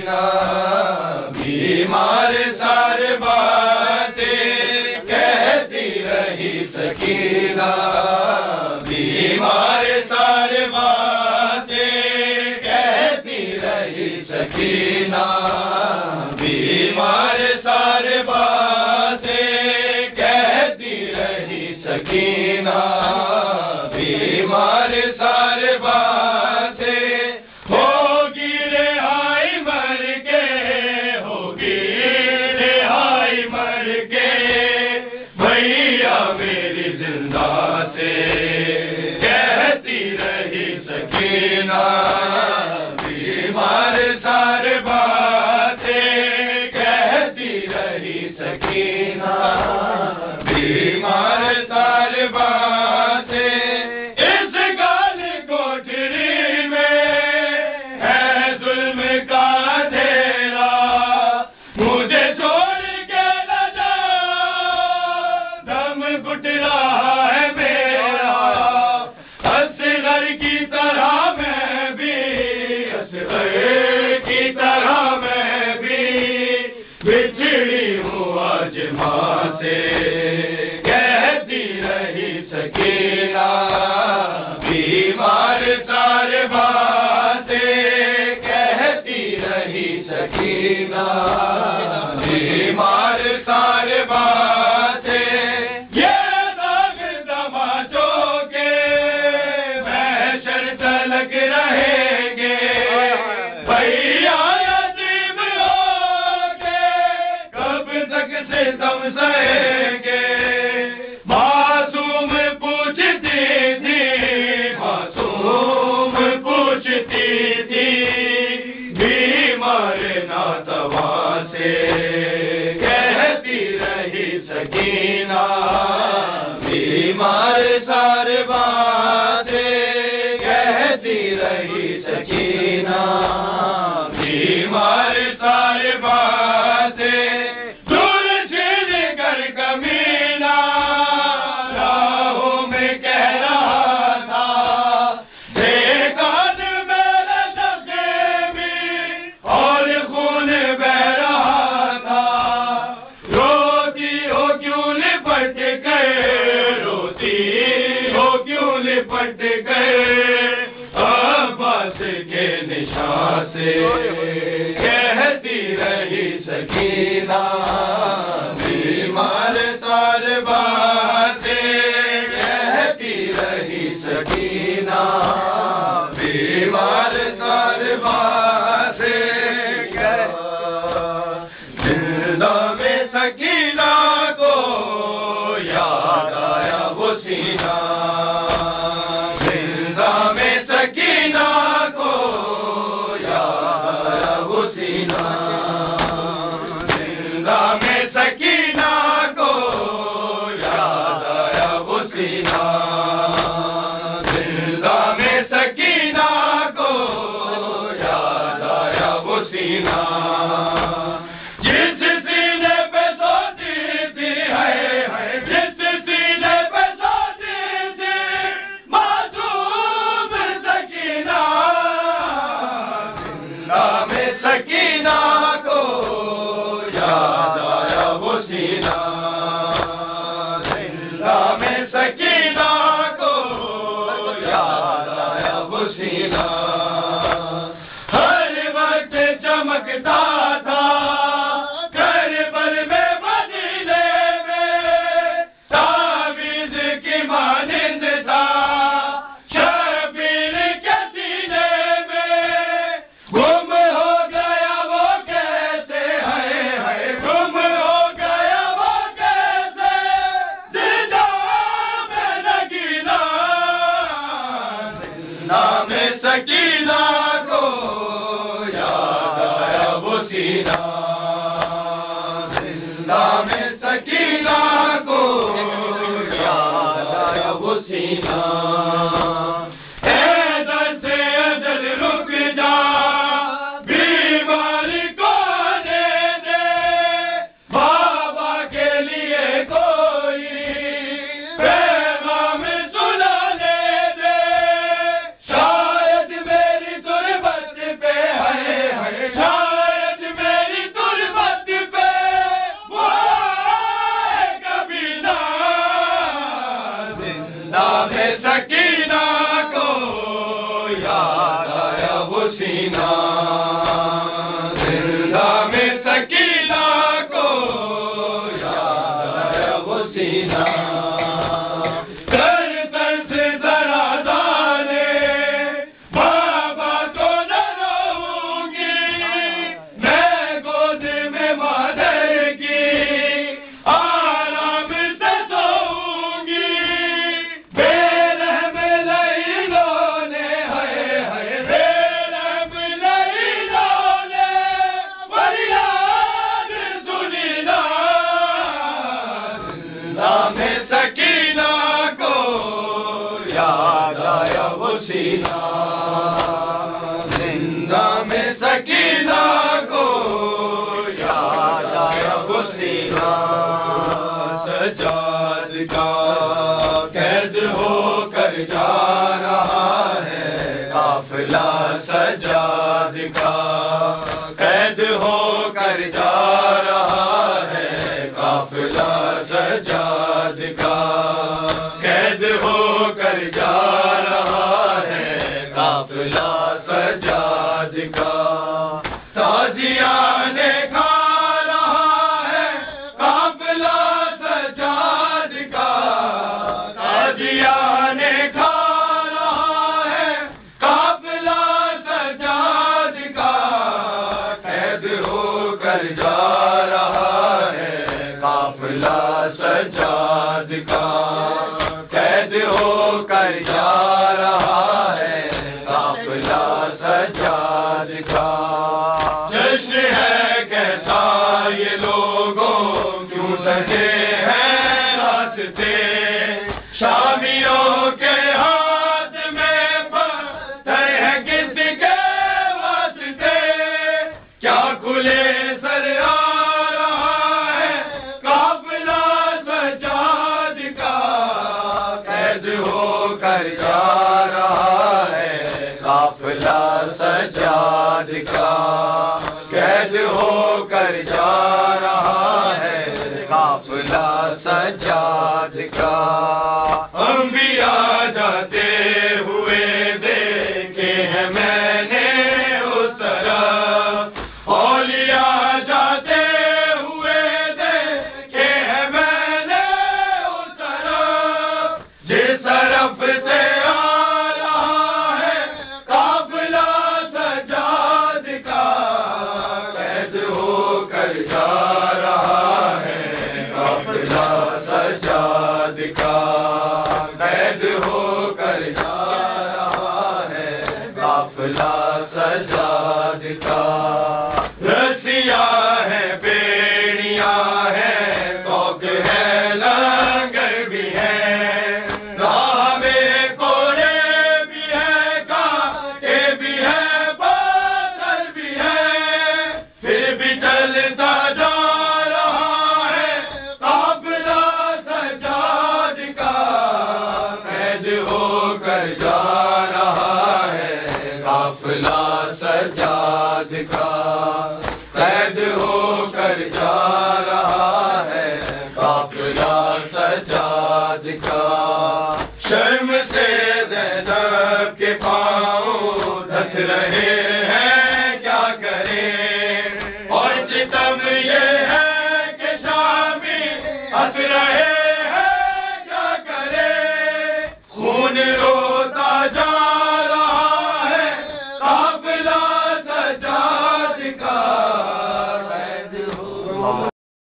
سکینہ بیمار سارے باتیں کہتی رہی سکینہ بیمار سارے باتیں کہتی رہی سکینہ بیمار سارے باتیں کہتی رہی سکینہ بیمار سارے باتیں ہوگی رہائی مر کے ہوگی رہائی مر کے بھیا میری زندہ سے کہتی رہی سکینہ بیمار سارے باتیں کہتی رہی سکینہ بیمار سارے باتیں اس گال کوٹری میں ہے ظلم کا اندھیرا مجھے چھوڑ کے نہ جا دم گھٹ رہا ہے میرا اصغر کی طرح میں بھی اصغر کی طرح میں بھی بچھڑی ہوں آج ماں سے کہتی رہی سکینہ بیمار سارے باتیں کہتی رہی سکینہ بیمار سارے باتیں یہ داغ تماچوں کے محشر تلک رہیں گے بھیا یتیم ہو کے کب تک ستم سہیں گے معصوم پوچھتی تھی معصوم پوچھتی تھی بیمار ناتوا سے کہتی رہی سکینہ بیمار سارے باتیں کہتی رہی سکینہ بیمار سارے باتیں دور چھین کر کمینہ راہوں میں کہہ رہا تھا دیکھان میرے زخمی اور خون بہ رہا تھا روتی ہو کیوں لپٹ گئے روتی ہو کیوں لپٹ گئے عباس کے نشان سے کہتی رہی سکینہ بیمار سارے باتیں کہتی رہی سکینہ بیمار سارے باتیں زندہ میں سکینہ کو یاد آیا وہ سینہ زندہ میں سکینہ کو یاد آیا وہ سینہ زندہ میں سکینہ کو یاد آیا وہ سینہ زندہ میں سکینہ کو یاد آیا وہ سینہ جس سینے پہ سوتی تھی ہے جس سینے پہ سوتی تھی معصوم سکینہ زندہ میں سکینہ کو یاد آیا وہ سینہ زندہ میں سکینہ کو یاد آیا وہ سینہ ہر وقت چمکتا تھا کربل میں مدینے میں تعویذ کی مانند تھا شبیر کے سینے میں گم ہو گیا وہ کیسے ہے گم ہو گیا وہ کیسے زندہ میں نگینہ زندہ میں سکینہ کو یاد آیا وہ سینہ زندہ میں سکینہ کو یاد آیا وہ سینہ اے درد اجل رک جا بیماری کو آنے دے بابا کے لیے کوئی پیغام سنانے دے شاید میری تربت پہ ہے شاید قید ہو کر جا رہا ہے قافلہ سجاد کا، قید ہو کر جا رہا ہے قافلہ سجاد کا، تازیانے کھا رہا ہے قافلہ سجاد کا، تازیانے کھا رہا ہے قافلہ سجاد کا، قید ہو کر جا رہا ہے قافلہ سجاد کا، قید ہو کر جا رہا ہے قافلہ سجاد کا۔ جشن ہے کیسا یہ لوگوں کیوں سجے ہیں راستے، شامیوں کے ہاتھ میں پتھر ہے کس کے واسطے، کیا کھلے سر آ رہا ہے قافلہ سجاد کا، قید ہو کر جا رہا ہے قافلہ سجاد کا، قید ہو کر جا رہا ہے قافلہ سجاد کا۔ انبیاء جاتے ہوئے دیکھے ہیں میں نے اس طرف، اولیاء جاتے ہوئے دیکھے ہیں میں نے اس طرف، جس طرف سے آ رہا ہے قافلہ سجاد کا، قید ہو کر جا رہا ہے قافلہ سجاد کا، قید ہو کر جا رہا ہے قافلہ سجاد کا۔ رسیاں ہیں بیڑیاں ہیں توق ہے لنگر بھی ہے، راہ میں کوڑے بھی ہے کانٹے بھی ہے پتھر بھی ہے، پھر بھی چلتا جا رہا ہے قافلہ سجاد کا، قید ہو کر جا رہا ہے قافلہ سجاد کا، قید ہو کر جا رہا ہے قافلہ سجاد کا۔ شرم سے زینب کے پاؤں دھس رہے ہیں کیا کریں، اور ستم یہ ہے کہ شامی ہنس